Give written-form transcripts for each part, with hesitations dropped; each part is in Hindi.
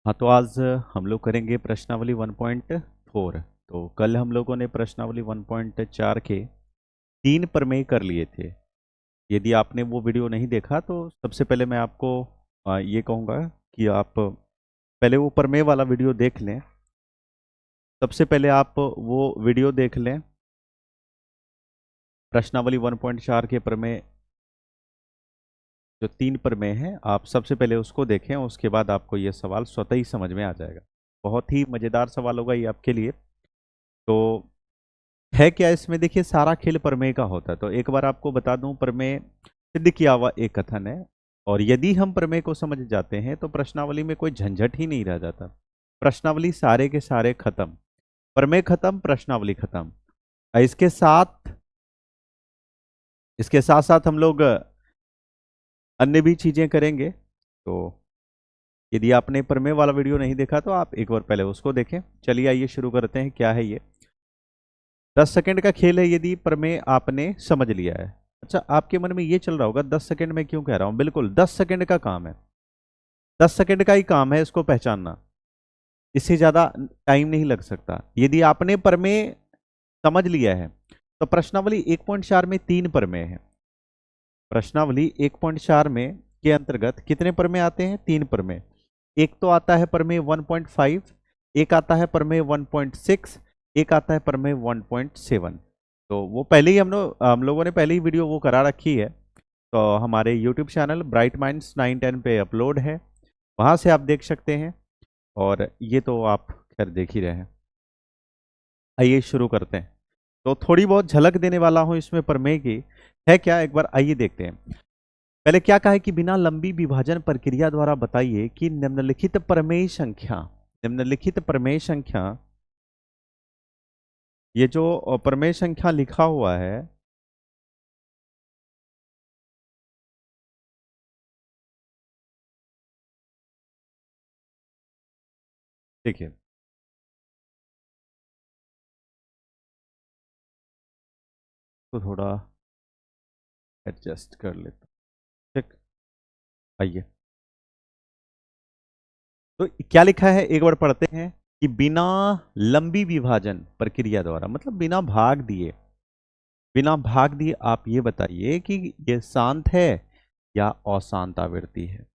हाँ, तो आज हम लोग करेंगे प्रश्नावली 1.4। तो कल हम लोगों ने प्रश्नावली 1.4 के 3 प्रमेय कर लिए थे। यदि आपने वो वीडियो नहीं देखा तो सबसे पहले मैं आपको ये कहूँगा कि आप पहले वो प्रमेय वाला वीडियो देख लें। सबसे पहले आप वो वीडियो देख लें, प्रश्नावली 1.4 के प्रमेय जो 3 प्रमेय हैं, आप सबसे पहले उसको देखें। उसके बाद आपको ये सवाल स्वतः ही समझ में आ जाएगा। बहुत ही मज़ेदार सवाल होगा ये आपके लिए। तो है क्या इसमें, देखिए सारा खेल प्रमेय का होता है। तो एक बार आपको बता दूं, प्रमेय सिद्ध किया हुआ एक कथन है, और यदि हम प्रमेय को समझ जाते हैं तो प्रश्नावली में कोई झंझट ही नहीं रह जाता। प्रश्नावली सारे के सारे खत्म, प्रमेय खत्म, प्रश्नावली खत्म। इसके साथ साथ हम लोग अन्य भी चीजें करेंगे। तो यदि आपने प्रमेय वाला वीडियो नहीं देखा तो आप एक बार पहले उसको देखें। चलिए आइए शुरू करते हैं। क्या है ये? 10 सेकंड का खेल है। यदि प्रमेय आपने समझ लिया है, अच्छा आपके मन में ये चल रहा होगा 10 सेकंड में क्यों कह रहा हूं। बिल्कुल 10 सेकंड का काम है, 10 सेकंड का ही काम है इसको पहचानना। इससे ज्यादा टाइम नहीं लग सकता। यदि आपने प्रमेय समझ लिया है तो प्रश्नावली 1.4 में 3 प्रमेय है। प्रश्नावली 1.4 में के अंतर्गत कितने प्रमेय आते हैं? 3 प्रमेय। एक तो आता है प्रमेय 1.5, एक आता है प्रमेय 1.6, एक आता है प्रमेय 1.7। तो वो पहले ही हम लोगों ने पहले ही वीडियो वो करा रखी है। तो हमारे यूट्यूब चैनल ब्राइट माइंड्स 9-10 पे अपलोड है, वहाँ से आप देख सकते हैं। और ये तो आप खैर देख ही रहे हैं। आइए शुरू करते हैं। तो थोड़ी बहुत झलक देने वाला हूँ इसमें प्रमेय की। है क्या, एक बार आइए देखते हैं। पहले क्या कहा है कि बिना लंबी विभाजन प्रक्रिया द्वारा बताइए कि निम्नलिखित प्रमेय संख्या, ये जो प्रमेय संख्या लिखा हुआ है, देखिए तो थोड़ा एडजस्ट कर लेता हूं। ठीक, आइए। तो क्या लिखा है एक बार पढ़ते हैं कि बिना लंबी विभाजन प्रक्रिया द्वारा, मतलब बिना भाग दिए आप ये बताइए कि ये शांत है या अशांत आवृत्ति है।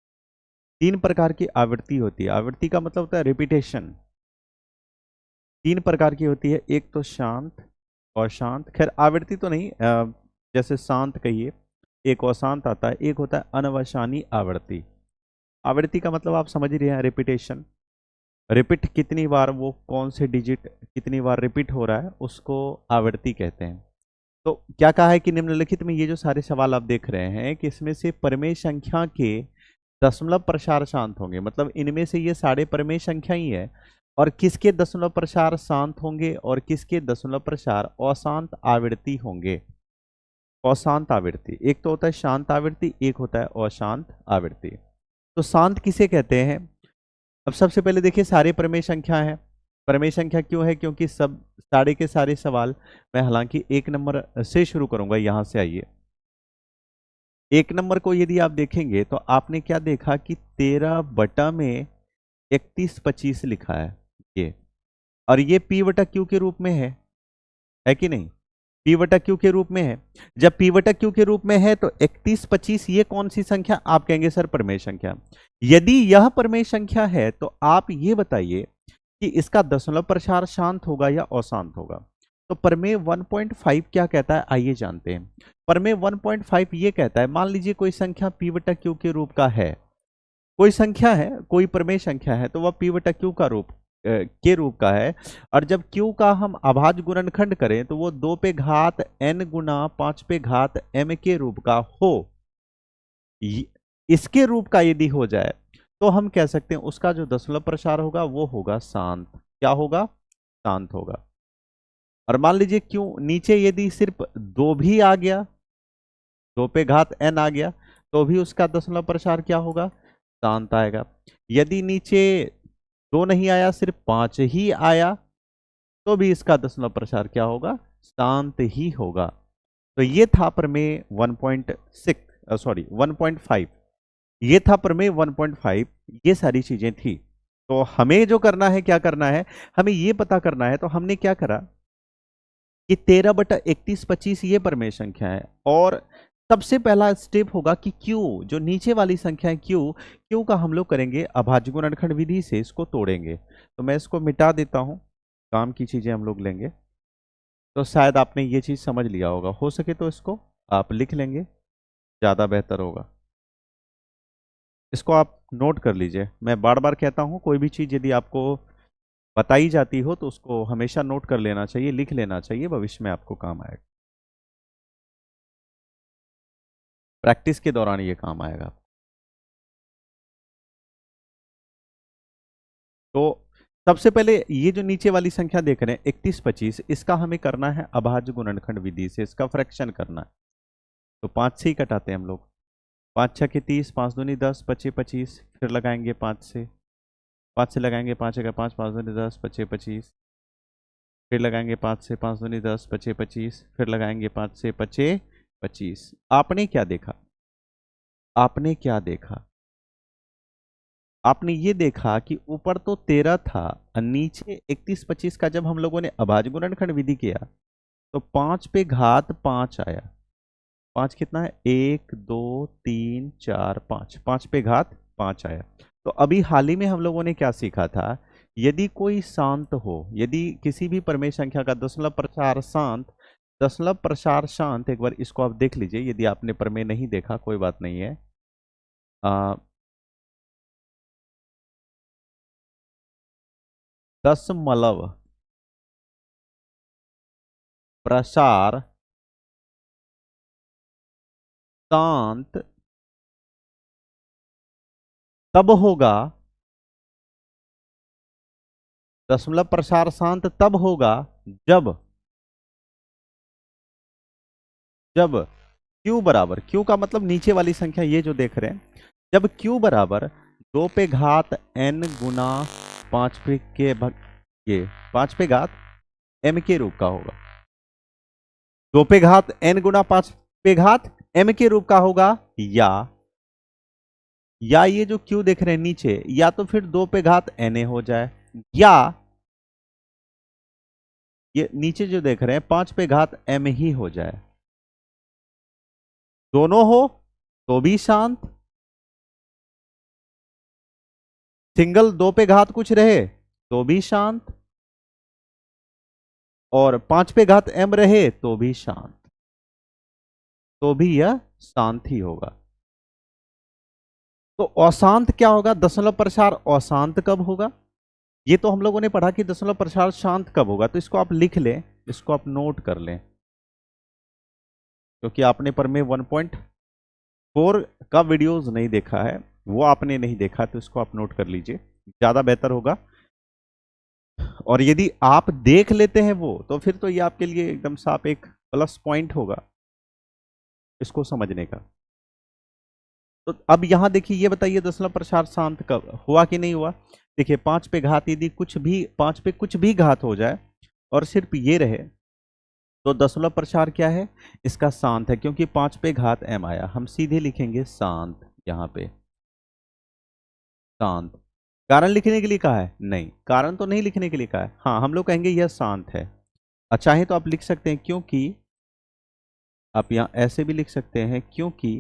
3 प्रकार की आवृत्ति होती है। आवृत्ति का मतलब होता है रिपीटेशन। 3 प्रकार की होती है, एक तो शांत, अशांत, खैर आवृत्ति तो नहीं, जैसे शांत कहिए, एक अशांत आता है, एक होता है अनवसानी आवृत्ति। आवृत्ति का मतलब आप समझ ही रहे हैं, रिपीटेशन। रिपीट कितनी बार, वो कौन से डिजिट कितनी बार रिपीट हो रहा है, उसको आवृत्ति कहते हैं। तो क्या कहा है कि निम्नलिखित में ये जो सारे सवाल आप देख रहे हैं कि इसमें से प्रमेय संख्या के दशमलव प्रसार शांत होंगे, मतलब इनमें से ये सारे प्रमेय संख्या ही है। और किसके दशमलव प्रसार शांत होंगे और किसके दशमलव प्रसार अशांत आवृत्ति होंगे। अशांत आवृत्ति, एक तो होता है शांत आवृत्ति, एक होता है अशांत आवृत्ति। तो शांत किसे कहते हैं? अब सबसे पहले देखिए सारे प्रमेय संख्या है। प्रमेय संख्या क्यों है? क्योंकि सब सारे के सारे सवाल मैं हालांकि 1 नंबर से शुरू करूंगा। यहां से आइए, 1 नंबर को यदि आप देखेंगे तो आपने क्या देखा कि 13 बटा में 31-25 लिखा है ये, और ये पी बटा क्यू के रूप में है कि नहीं? पी बटा क्यू के रूप में है। जब पी बटा क्यू के रूप में है तो 31-25 ये कौन सी संख्या? आप कहेंगे सर प्रमेय संख्या। यदि यह प्रमेय संख्या है तो आप ये बताइए कि इसका दशमलव प्रसार शांत होगा या अशांत होगा। तो प्रमेय 1.5 क्या कहता है, आइए जानते हैं। प्रमेय 1.5 ये कहता है, मान लीजिए कोई संख्या पी बटा क्यू के रूप का है, कोई संख्या है, कोई प्रमेय संख्या है, तो वह पी बटा क्यू का रूप के रूप का है। और जब क्यू का हम अभाज्य गुणनखंड करें तो वो 2 पे घात n गुना 5 पे घात m के रूप का हो। इसके रूप का यदि हो जाए तो हम कह सकते हैं उसका जो दशमलव प्रसार होगा वो होगा शांत। क्या होगा? शांत होगा। और मान लीजिए क्यों नीचे यदि सिर्फ 2 भी आ गया, 2 पे घात n आ गया, तो भी उसका दशमलव प्रसार क्या होगा? शांत आएगा। यदि नीचे 2 नहीं आया, सिर्फ 5 ही आया, तो भी इसका दशमलव प्रसार क्या होगा? शांत ही होगा। तो ये था प्रमेय 1.6, सॉरी 1.5। ये था प्रमेय 1.5। ये सारी चीजें थी। तो हमें जो करना है, क्या करना है, हमें ये पता करना है। तो हमने क्या करा कि 13/31 ये परमेय संख्या है, और सबसे पहला स्टेप होगा कि क्यू, जो नीचे वाली संख्या है क्यू, क्यू का हम लोग करेंगे अभाज्य गुणनखंड विधि से इसको तोड़ेंगे। तो मैं इसको मिटा देता हूं, काम की चीजें हम लोग लेंगे। तो शायद आपने ये चीज समझ लिया होगा, हो सके तो इसको आप लिख लेंगे, ज्यादा बेहतर होगा। इसको आप नोट कर लीजिए। मैं बार बार कहता हूं, कोई भी चीज यदि आपको बताई जाती हो तो उसको हमेशा नोट कर लेना चाहिए, लिख लेना चाहिए, भविष्य में आपको काम आएगा, प्रैक्टिस के दौरान ये काम आएगा। तो सबसे पहले ये जो नीचे वाली संख्या देख रहे हैं 31/25, इसका हमें करना है अभाज्य गुणनखंड विधि से, इसका फ्रैक्शन करना है। तो 5 से ही कटाते हैं हम लोग। 5 6 के 30, 5 दूनी 10, 25 25, फिर लगाएंगे 5 से, 5 से लगाएंगे 5 का 5, 5 दूनी 10, 25 25, फिर लगाएंगे 5 से, 5 दूनी 10, 25 25, फिर लगाएंगे 5 से, 25 25। आपने क्या देखा, आपने क्या देखा, आपने ये देखा कि ऊपर तो 13 था और नीचे 31/25 का जब हम लोगों ने अभाज्य गुणनखंड विधि किया तो 5 पे घात 5 आया। 5 कितना है, 1 2 3 4 5, 5 पे घात 5 आया। तो अभी हाल ही में हम लोगों ने क्या सीखा था, यदि कोई शांत हो, यदि किसी भी परमेय संख्या का दशमलव प्रसार शांत, दशमलव प्रसार शांत, एक बार इसको आप देख लीजिए यदि आपने प्रमेय नहीं देखा, कोई बात नहीं है। दशमलव प्रसार शांत तब होगा, दशमलव प्रसार शांत तब होगा जब, जब q बराबर, q का मतलब नीचे वाली संख्या ये जो देख रहे हैं, जब q बराबर 2 पे घात n गुना 5 पे के ये 5 पे घात m के रूप का होगा। 2 पे घात n गुना 5 पे घात m के रूप का होगा, या ये जो q देख रहे हैं नीचे, या तो फिर 2 पे घात na हो जाए, या ये नीचे जो देख रहे हैं 5 पे घात m ही हो जाए। दोनों हो तो भी शांत, सिंगल 2 पे घात कुछ रहे तो भी शांत, और 5 पे घात m रहे तो भी शांत, तो भी यह शांत ही होगा। तो अशांत क्या होगा, दशमलव प्रसार अशांत कब होगा, ये तो हम लोगों ने पढ़ा कि दशमलव प्रसार शांत कब होगा। तो इसको आप लिख लें, इसको आप नोट कर लें, क्योंकि आपने प्रमेय 1.4 का वीडियोस नहीं देखा है, वो आपने नहीं देखा, तो इसको आप नोट कर लीजिए, ज्यादा बेहतर होगा। और यदि आप देख लेते हैं वो, तो फिर तो ये आपके लिए एकदम साफ एक प्लस पॉइंट होगा इसको समझने का। तो अब यहां देखिए, ये बताइए दशमलव प्रसार शांत कब हुआ कि नहीं हुआ। देखिए 5 पे घात, यदि कुछ भी 5 पे कुछ भी घात हो जाए और सिर्फ ये रहे, तो दशमलव प्रसार क्या है, इसका शांत है, क्योंकि 5 पे घात m आया, हम सीधे लिखेंगे शांत। यहां पे शांत, कारण लिखने के लिए कहा है, नहीं कारण तो नहीं लिखने के लिए कहा है, हाँ हम लोग कहेंगे यह शांत है। अच्छा है तो आप लिख सकते हैं क्योंकि, आप यहाँ ऐसे भी लिख सकते हैं क्योंकि,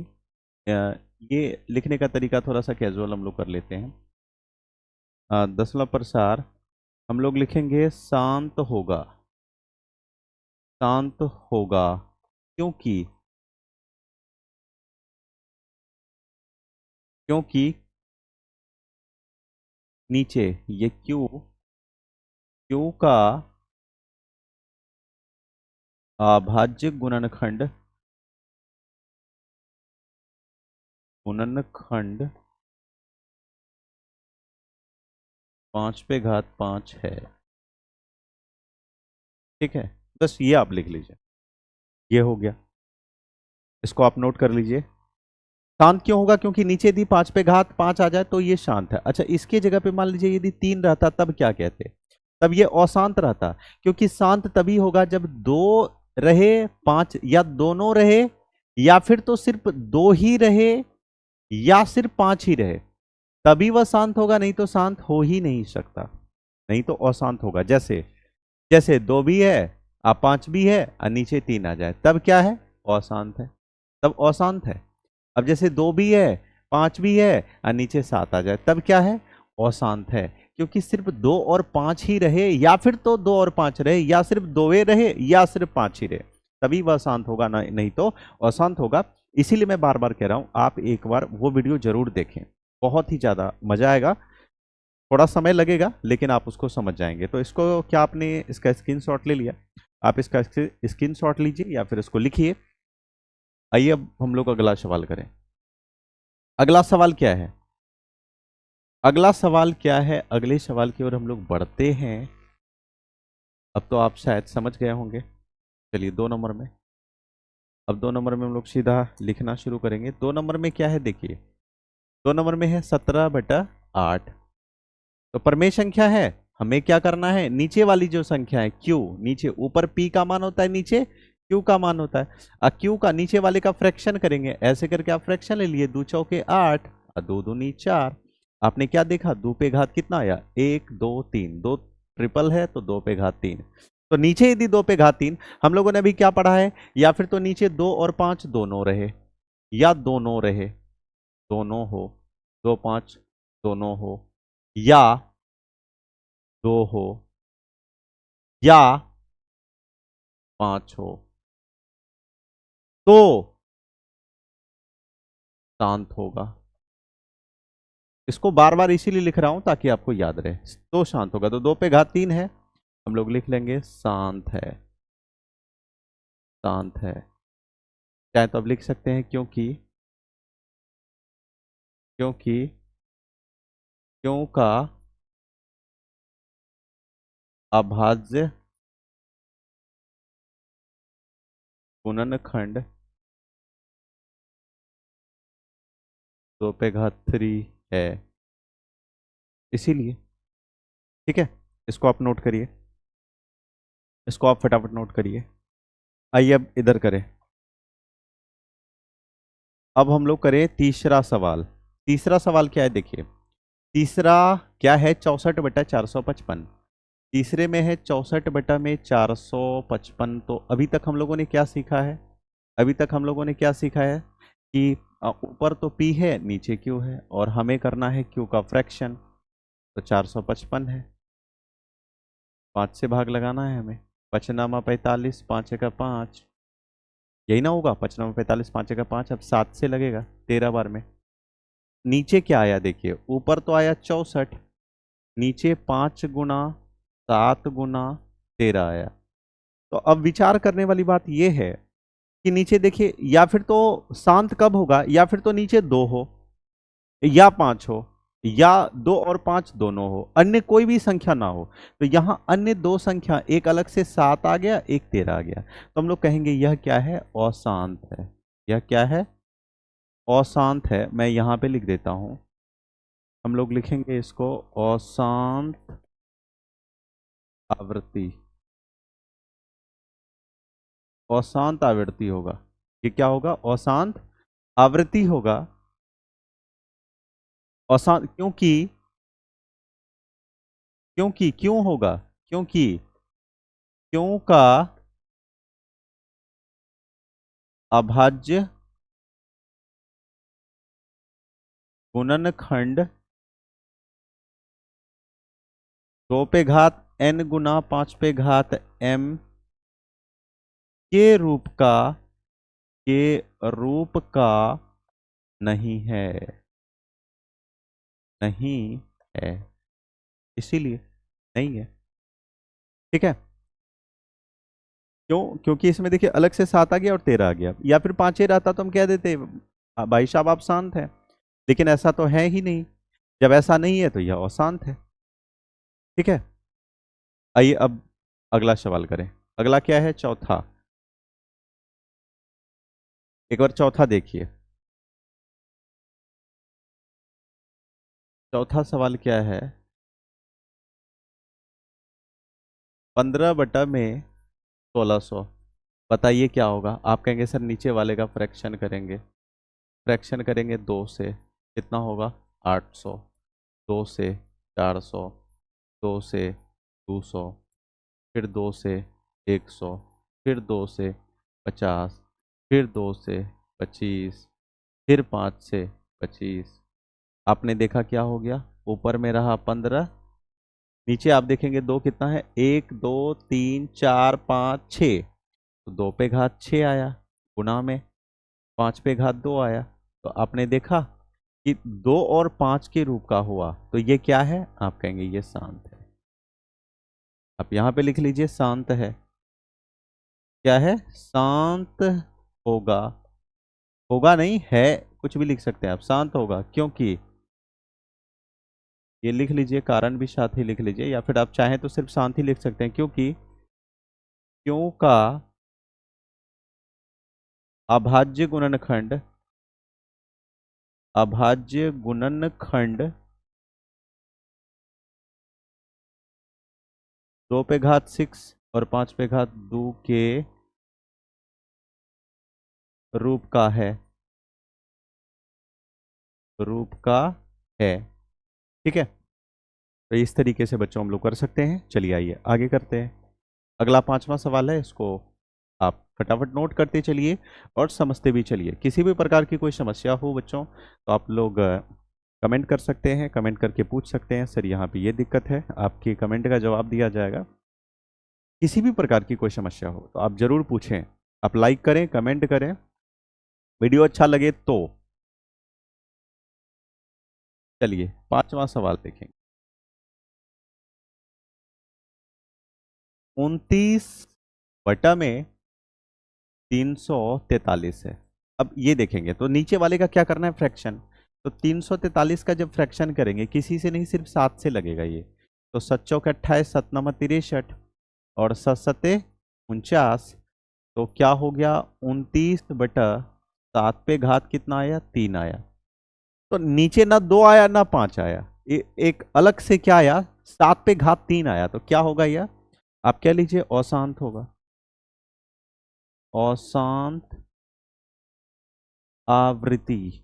ये लिखने का तरीका थोड़ा सा कैजुअल हम लोग कर लेते हैं। दशमलव प्रसार हम लोग लिखेंगे शांत होगा, शांत होगा क्योंकि, क्योंकि नीचे ये क्यू, क्यू का अभाज्य गुणनखंड, गुणनखंड 5 पे घात 5 है। ठीक है, बस ये आप लिख लीजिए, ये हो गया, इसको आप नोट कर लीजिए। शांत क्यों होगा, क्योंकि नीचे यदि 5 पे घात 5 आ जाए तो ये शांत है। अच्छा, इसके जगह पे मान लीजिए यदि 3 रहता तब क्या कहते, तब ये अशांत रहता, क्योंकि शांत तभी होगा जब 2 रहे 5, या दोनों रहे, या फिर तो सिर्फ 2 ही रहे, या सिर्फ 5 ही रहे। तभी वह शांत होगा, नहीं तो शांत हो ही नहीं सकता, नहीं तो अशांत होगा। जैसे जैसे 2 भी है और 5 भी है और नीचे 3 आ जाए, तब क्या है? अशांत है, तब अशांत है। अब जैसे 2 भी है 5 भी है और नीचे 7 आ जाए, तब क्या है? अशांत है। क्योंकि सिर्फ 2 और 5 ही रहे, या फिर तो 2 और 5 रहे, या सिर्फ 2 रहे, या सिर्फ 5 ही रहे, तभी वह शांत होगा, ना नहीं तो अशांत होगा। इसीलिए मैं बार बार कह रहा हूं, आप एक बार वो वीडियो जरूर देखें, बहुत ही ज्यादा मजा आएगा। थोड़ा समय लगेगा लेकिन आप उसको समझ जाएंगे। तो इसको क्या आपने इसका स्क्रीनशॉट ले लिया? आप इसका स्क्रीनशॉट लीजिए या फिर इसको लिखिए। आइए अब हम लोग अगला सवाल करें। अगला सवाल क्या है? अगला सवाल क्या है? अगले सवाल की ओर हम लोग बढ़ते हैं। अब तो आप शायद समझ गए होंगे। चलिए 2 नंबर में, अब 2 नंबर में हम लोग सीधा लिखना शुरू करेंगे। 2 नंबर में क्या है देखिए, 2 नंबर में है 17/8। तो प्रमेय संख्या है, हमें क्या करना है? नीचे वाली जो संख्या है q, नीचे ऊपर p का मान होता है, नीचे q का मान होता है। q का नीचे वाले का फ्रैक्शन करेंगे, ऐसे करके आप फ्रैक्शन ले लिए, 2 चौके 8 और 2 दूनी 4। आपने क्या देखा? 2 पे घात कितना आया? 1 2 3, 2 ट्रिपल है तो 2 पे घात 3। तो नीचे यदि 2 पे घात 3, हम लोगों ने अभी क्या पढ़ा है? या फिर तो नीचे 2 और 5 दोनों रहे, या दोनों रहे, दोनों हो, 2 5 दोनों हो, या 2 हो, या 5 हो, तो शांत होगा। इसको बार बार इसीलिए लिख रहा हूं ताकि आपको याद रहे, तो शांत होगा। तो 2 पे घात 3 है, हम लोग लिख लेंगे शांत है, शांत है। चाहे तो अब लिख सकते हैं क्योंकि, क्योंकि क्यों का अभाज्य गुणनखंड 2 पे घात 3 है, इसीलिए। ठीक है, इसको आप नोट करिए, इसको आप फटाफट नोट करिए। आइए अब इधर करें। अब हम लोग करें तीसरा सवाल। तीसरा सवाल क्या है देखिए, तीसरा क्या है? 64/455। तीसरे में है 64/455। तो अभी तक हम लोगों ने क्या सीखा है? अभी तक हम लोगों ने क्या सीखा है कि ऊपर तो p है, नीचे q है, और हमें करना है q का फ्रैक्शन। तो 455 है, 5 से भाग लगाना है हमें। 55 45, 5 का 5, यही ना होगा? 55 45, 5 का 5। अब 7 से लगेगा 13 बार में। नीचे क्या आया देखिए, ऊपर तो आया 64, नीचे 5 गुना 7 गुना 13 आया। तो अब विचार करने वाली बात यह है कि नीचे देखिए, या फिर तो शांत कब होगा? या फिर तो नीचे 2 हो, या 5 हो, या 2 और 5 दोनों हो, अन्य कोई भी संख्या ना हो। तो यहां अन्य 2 संख्या, एक अलग से 7 आ गया, एक 13 आ गया, तो हम लोग कहेंगे यह क्या है? अशांत है। यह क्या है? अशांत है। मैं यहां पे लिख देता हूं, हम लोग लिखेंगे इसको अशांत आवृत्ति। अशांत आवृत्ति होगा। ये क्या होगा? अशांत आवृत्ति होगा। अशांत क्योंकि, क्योंकि क्यों होगा? क्योंकि क्यों का अभाज्य गुणनखंड 2 पे घात n गुना 5 पे घात m के रूप का, के रूप का नहीं है, नहीं है, इसीलिए नहीं है। ठीक है, क्यों? क्योंकि इसमें देखिए अलग से 7 आ गया और 13 आ गया, या फिर 5 ही रहता तो हम कह देते भाई साहब आप शांत हैं, लेकिन ऐसा तो है ही नहीं। जब ऐसा नहीं है तो यह अशांत है। ठीक है, आइए अब अगला सवाल करें। अगला क्या है? चौथा। एक बार चौथा देखिए, चौथा सवाल क्या है? 15 बटा में 1600। बताइए क्या होगा? आप कहेंगे सर नीचे वाले का फ्रैक्शन करेंगे, फ्रैक्शन करेंगे 2 से, कितना होगा? 800। 2 से 400, 2 से 200, फिर 2 से 100, फिर 2 से 50, फिर 2 से 25, फिर 5 से 25। आपने देखा क्या हो गया, ऊपर में रहा 15, नीचे आप देखेंगे 2 कितना है, 1 2 3 4 5 6, तो 2 पे घात 6 आया, गुना में 5 पे घात 2 आया। तो आपने देखा कि 2 और 5 के रूप का हुआ, तो ये क्या है, आप कहेंगे ये शांत है। आप यहां पे लिख लीजिए शांत है। क्या है, शांत होगा, होगा नहीं है, कुछ भी लिख सकते हैं आप, शांत होगा क्योंकि, ये लिख लीजिए, कारण भी साथ ही लिख लीजिए, या फिर आप चाहें तो सिर्फ शांत ही लिख सकते हैं, क्योंकि क्यों का अभाज्य गुणनखंड, अभाज्य गुणनखंड 2 पे घात 6 और 5 पे घात 2 के रूप का है, रूप का है। ठीक है, तो इस तरीके से बच्चों हम लोग कर सकते हैं। चलिए आइए आगे करते हैं। अगला 5वां सवाल है, इसको आप फटाफट नोट करते चलिए और समझते भी चलिए। किसी भी प्रकार की कोई समस्या हो बच्चों, तो आप लोग कमेंट कर सकते हैं, कमेंट करके पूछ सकते हैं, सर यहाँ पे ये दिक्कत है, आपके कमेंट का जवाब दिया जाएगा। किसी भी प्रकार की कोई समस्या हो तो आप जरूर पूछें। आप लाइक करें, कमेंट करें, वीडियो अच्छा लगे तो। चलिए 5वां सवाल देखें। 29 बटा में 343 है। अब ये देखेंगे तो नीचे वाले का क्या करना है, फ्रैक्शन। तो 343 का जब फ्रैक्शन करेंगे, किसी से नहीं, सिर्फ 7 से लगेगा ये। तो 7 चौक 28, 7 नम 63 और 7 सते 49। तो क्या हो गया, 29 बटा 7 पे घात कितना आया, 3 आया। तो नीचे ना 2 आया ना 5 आया, एक अलग से क्या आया, 7 पे घात 3 आया। तो क्या होगा यह, आप क्या लीजिए, अशांत होगा, अशांत आवृत्ति,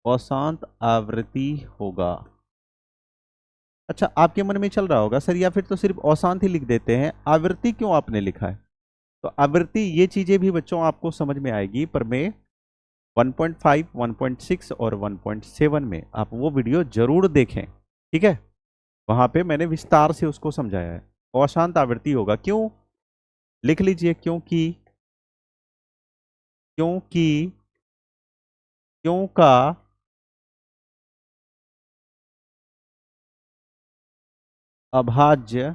अशांत आवृत्ति होगा। अच्छा, आपके मन में चल रहा होगा सर, या फिर तो सिर्फ अशांत ही लिख देते हैं, आवृत्ति क्यों आपने लिखा है। तो आवृत्ति, ये चीजें भी बच्चों आपको समझ में आएगी, पर मैं 1.5, 1.6 और 1.7 में आप वो वीडियो जरूर देखें। ठीक है, वहां पे मैंने विस्तार से उसको समझाया है। अशांत आवृत्ति होगा क्यों, लिख लीजिए, क्योंकि, क्योंकि क्यों का अभाज्य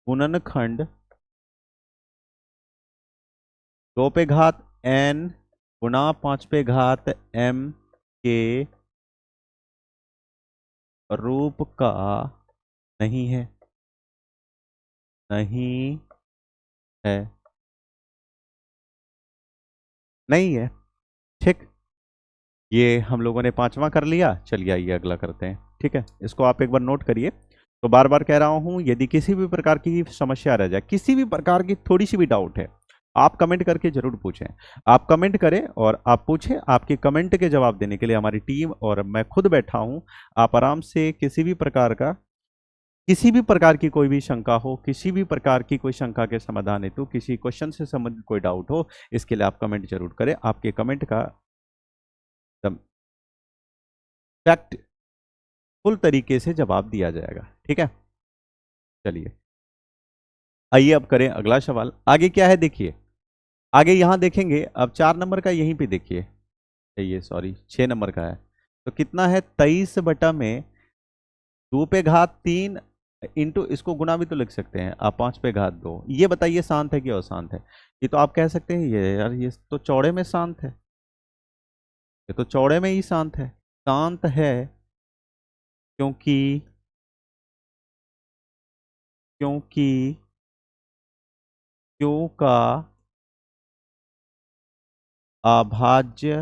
गुणनखंड 2 पे घात n गुणा 5 पे घात m के रूप का नहीं है, नहीं है, नहीं है। ठीक, ये हम लोगों ने 5वां कर लिया। चलिए आइए अगला करते हैं। ठीक है, इसको आप एक बार नोट करिए। तो बार बार कह रहा हूं, यदि किसी भी प्रकार की समस्या रह जाए, किसी भी प्रकार की थोड़ी सी भी डाउट है, आप कमेंट करके जरूर पूछें। आप कमेंट करें और आप पूछें, आपके कमेंट के जवाब देने के लिए हमारी टीम और मैं खुद बैठा हूं। आप आराम से किसी भी प्रकार का, किसी भी प्रकार की कोई भी शंका हो, किसी भी प्रकार की कोई शंका के समाधान हेतु, किसी क्वेश्चन से संबंधित कोई डाउट हो, इसके लिए आप कमेंट जरूर करें। आपके कमेंट का फैक्ट फुल तरीके से जवाब दिया जाएगा। ठीक है, चलिए आइए अब करें अगला सवाल। आगे क्या है देखिए, आगे यहां देखेंगे, अब 4 नंबर का यहीं पे देखिए, ये सॉरी 6 नंबर का है। तो कितना है, 23 बटा में 2 पे घात 3 इंटू, इसको गुना भी तो लिख सकते हैं आप, 5 पे घात 2। ये बताइए शांत है कि अशांत है। ये तो आप कह सकते हैं, ये यार ये तो चौड़े में शांत है, ये तो चौड़े में ही शांत है। शांत है क्योंकि, क्योंकि क्यों का अभाज्य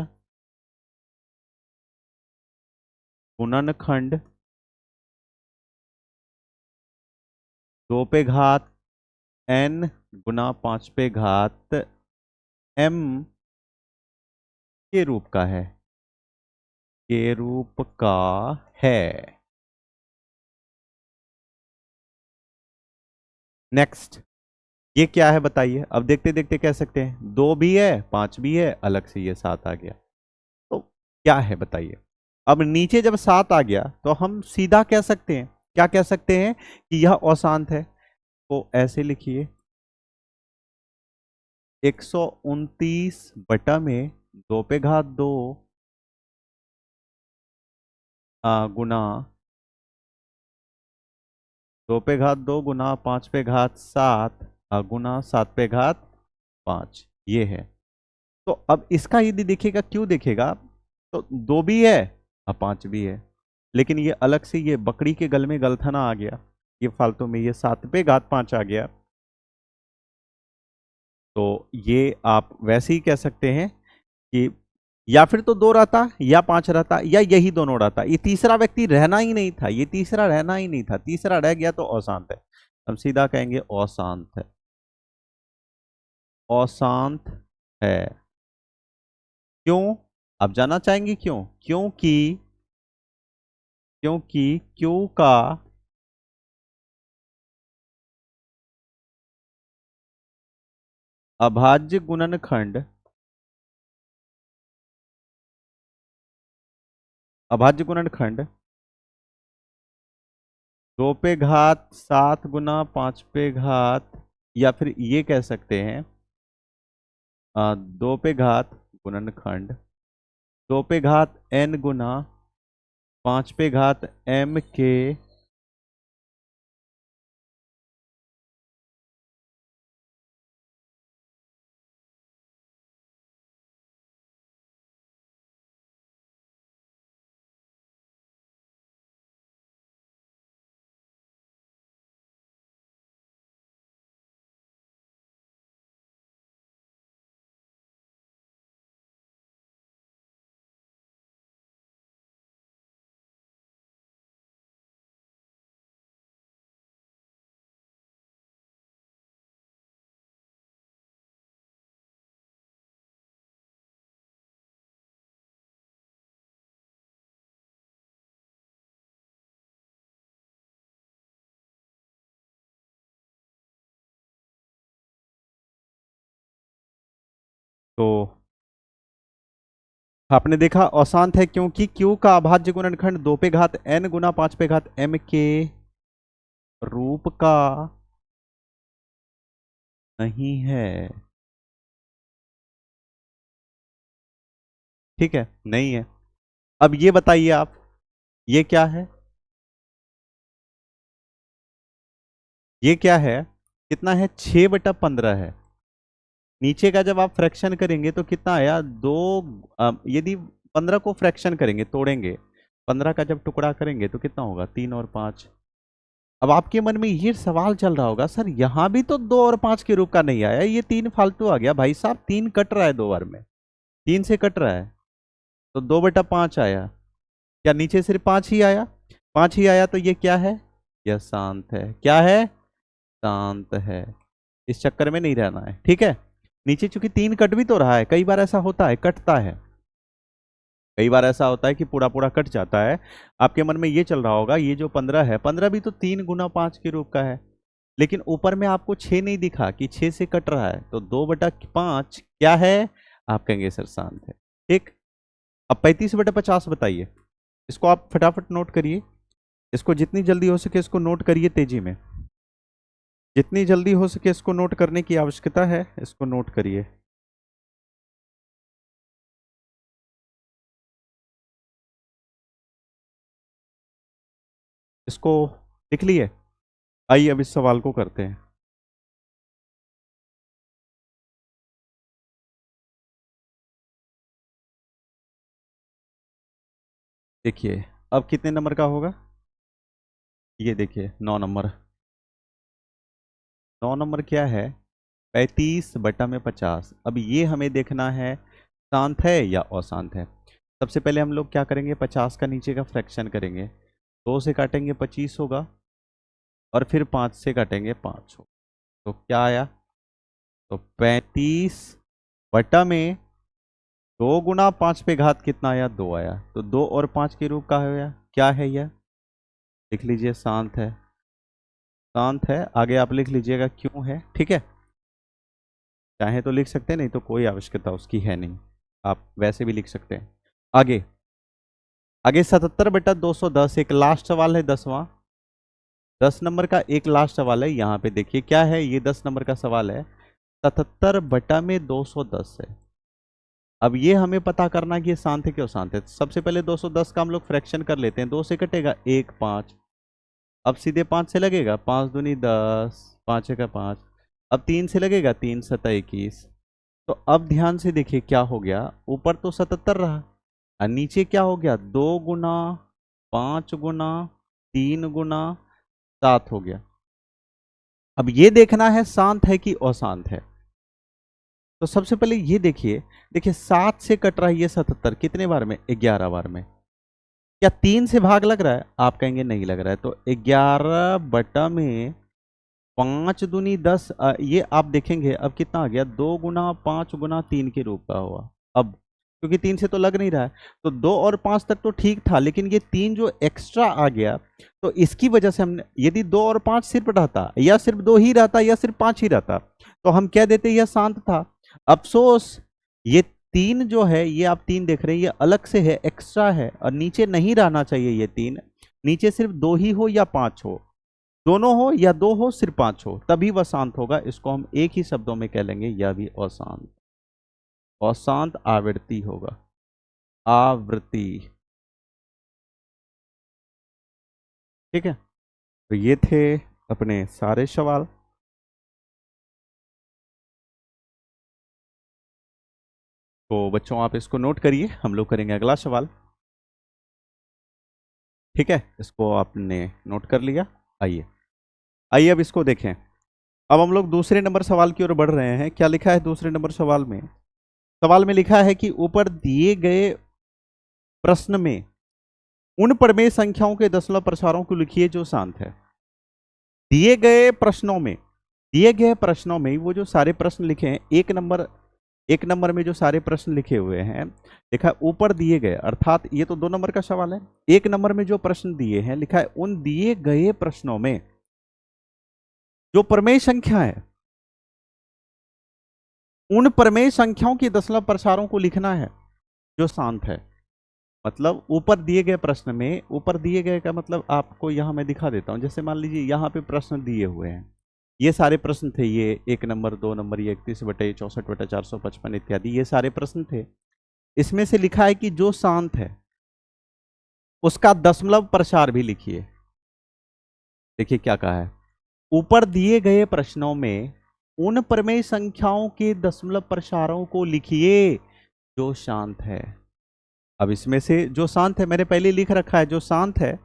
गुणनखंड 2 पे घात n गुना 5 पे घात m के रूप का है। के रूप का है। नेक्स्ट, ये क्या है बताइए। अब देखते देखते कह सकते हैं 2 भी है 5 भी है, अलग से ये 7 आ गया। तो क्या है बताइए। अब नीचे जब 7 आ गया तो हम सीधा कह सकते हैं, क्या कह सकते हैं कि यह अशांत है। तो ऐसे लिखिए 129 में 2 पे घात 2 गुना 2 पे घात 2 गुना 5 पे घात 7 गुना 7 पे घात 5, ये है। तो अब इसका यदि देखेगा, क्यों देखेगा, तो 2 भी है और 5 भी है, लेकिन ये अलग से ये बकरी के गल में गलथना आ गया, ये फालतू में ये 7 पे घात 5 आ गया। तो ये आप वैसे ही कह सकते हैं कि या फिर तो 2 रहता या 5 रहता या यही दोनों रहता, ये तीसरा व्यक्ति रहना ही नहीं था, ये तीसरा रहना ही नहीं था, तीसरा रह गया तो अशांत है। हम सीधा कहेंगे अशांत है, अशांत है। क्यों? आप जानना चाहेंगे क्यों? क्योंकि Q का अभाज्य गुणनखंड, अभाज्य गुणनखंड 2 पे घात 7 गुना 5 पे घात, या फिर ये कह सकते हैं 2 पे घात गुणनखंड 2 पे घात n गुना 5 पे घात m के तो आपने देखा अशांत है क्योंकि Q का अभाज्य गुणनखंड 2 पे घात n गुना 5 पे घात m के रूप का नहीं है। ठीक है, नहीं है। अब ये बताइए आप, ये क्या है, ये क्या है, कितना है, 6/15 है। नीचे का जब आप फ्रैक्शन करेंगे तो कितना आया, दो। यदि 15 को फ्रैक्शन करेंगे, तोड़ेंगे, 15 का जब टुकड़ा करेंगे तो कितना होगा, 3 और 5। अब आपके मन में ये सवाल चल रहा होगा, सर यहां भी तो 2 और 5 के रूप का नहीं आया, ये 3 फालतू आ गया। भाई साहब 3 कट रहा है 2 बार में, 3 से कट रहा है, तो 2/5 आया। क्या नीचे सिर्फ 5 ही आया? 5 ही आया तो ये क्या है, यह शांत है। क्या है? शांत है। इस चक्कर में नहीं रहना है, ठीक है। नीचे चूंकि 3 कट भी तो रहा है, कई बार ऐसा होता है, कटता है, कई बार ऐसा होता है कि पूरा पूरा कट जाता है। आपके मन में ये चल रहा होगा, ये जो 15 है, 15 भी तो 3 गुना 5 के रूप का है, लेकिन ऊपर में आपको 6 नहीं दिखा कि 6 से कट रहा है, तो 2/5 क्या है, आप कहेंगे सर शांत है। ठीक। अब 35/50 बताइए। इसको आप फटाफट नोट करिए, इसको जितनी जल्दी हो सके इसको नोट करिए तेजी में, जितनी जल्दी हो सके इसको नोट करने की आवश्यकता है, इसको नोट करिए। इसको लिख लिए। आइए अब इस सवाल को करते हैं। देखिए अब कितने नंबर का होगा, ये देखिए 9 नंबर। 9 नंबर क्या है, 35/50। अब ये हमें देखना है शांत है या अशांत है। सबसे पहले हम लोग क्या करेंगे, 50 का नीचे का फ्रैक्शन करेंगे, 2 से काटेंगे 25 होगा, और फिर 5 से काटेंगे 5 होगा। तो क्या आया, तो 35 बटा में 2 गुना 5 पे घात कितना आया? 2 आया। तो 2 और 5 के रूप का है, क्या है यह? लिख लीजिए शांत है। शांत है, आगे आप लिख लीजिएगा क्यों है, ठीक है। चाहे तो लिख सकते हैं, नहीं तो कोई आवश्यकता उसकी है नहीं, आप वैसे भी लिख सकते हैं। आगे आगे 77/210 एक लास्ट सवाल है, 10वां 10 नंबर का एक लास्ट सवाल है। यहाँ पे देखिए क्या है, ये 10 नंबर का सवाल है। 77/210 है। अब ये हमें पता करना कि ये शांत है क्यों शांत है। सबसे पहले 210 का हम लोग फ्रैक्शन कर लेते हैं। 2 से कटेगा 1 5, अब सीधे 5 से लगेगा, 5 दूनी 10, 5 का 5। अब 3 से लगेगा, 3 7 21। तो अब ध्यान से देखिए क्या हो गया, ऊपर तो 77 रहा और नीचे क्या हो गया, 2 गुना 5 गुना 3 गुना 7 हो गया। अब ये देखना है शांत है कि अशांत है। तो सबसे पहले ये देखिए, देखिए 7 से कट रहा है ये 77 कितने बार में? 11 बार में। क्या 3 से भाग लग रहा है? आप कहेंगे नहीं लग रहा है। तो 11 बटा में 5 दूनी 10, ये आप देखेंगे अब कितना आ गया, 2 गुना 5 गुना 3 के रूप का हुआ। अब क्योंकि 3 से तो लग नहीं रहा है, तो 2 और 5 तक तो ठीक था, लेकिन ये 3 जो एक्स्ट्रा आ गया, तो इसकी वजह से हमने, यदि 2 और 5 सिर्फ रहता या सिर्फ 2 ही रहता या सिर्फ 5 ही रहता, तो हम कह देते यह शांत था। अफसोस ये 3 जो है, ये आप 3 देख रहे हैं, ये अलग से है, एक्स्ट्रा है, और नीचे नहीं रहना चाहिए ये 3। नीचे सिर्फ 2 ही हो या 5 हो, दोनों हो या 2 हो, सिर्फ 5 हो, तभी वह शांत होगा। इसको हम एक ही शब्दों में कह लेंगे, यह भी अशांत, अशांत आवृत्ति होगा, आवृत्ति। ठीक है, तो ये थे अपने सारे सवाल। तो बच्चों आप इसको नोट करिए, हम लोग करेंगे अगला सवाल। ठीक है, इसको आपने नोट कर लिया। आइए आइए अब इसको देखें। अब हम लोग दूसरे नंबर सवाल की ओर बढ़ रहे हैं। क्या लिखा है दूसरे नंबर सवाल में? सवाल में लिखा है कि ऊपर दिए गए प्रश्न में उन प्रमेय संख्याओं के दशमलव प्रसारों को लिखिए जो शांत है। दिए गए प्रश्नों में, दिए गए प्रश्नों में वो जो सारे प्रश्न लिखे हैं, एक नंबर में जो सारे प्रश्न लिखे हुए हैं, लिखा है ऊपर दिए गए, अर्थात ये तो 2 नंबर का सवाल है। 1 नंबर में जो प्रश्न दिए हैं, लिखा है उन दिए गए प्रश्नों में जो प्रमेय संख्या है, उन प्रमेय संख्याओं के दशमलव प्रसारों को लिखना है जो शांत है। मतलब ऊपर दिए गए प्रश्न में, ऊपर दिए गए का मतलब आपको यहां मैं दिखा देता हूं। जैसे मान लीजिए यहां पे प्रश्न दिए हुए हैं, ये सारे प्रश्न थे, ये 1 नंबर 2 नंबर, ये 31/64/455 इत्यादि, ये सारे प्रश्न थे। इसमें से लिखा है कि जो शांत है उसका दशमलव प्रसार भी लिखिए। देखिए क्या कहा है, ऊपर दिए गए प्रश्नों में उन प्रमेय संख्याओं के दशमलव प्रसारों को लिखिए जो शांत है। अब इसमें से जो शांत है मैंने पहले लिख रखा है, जो शांत है,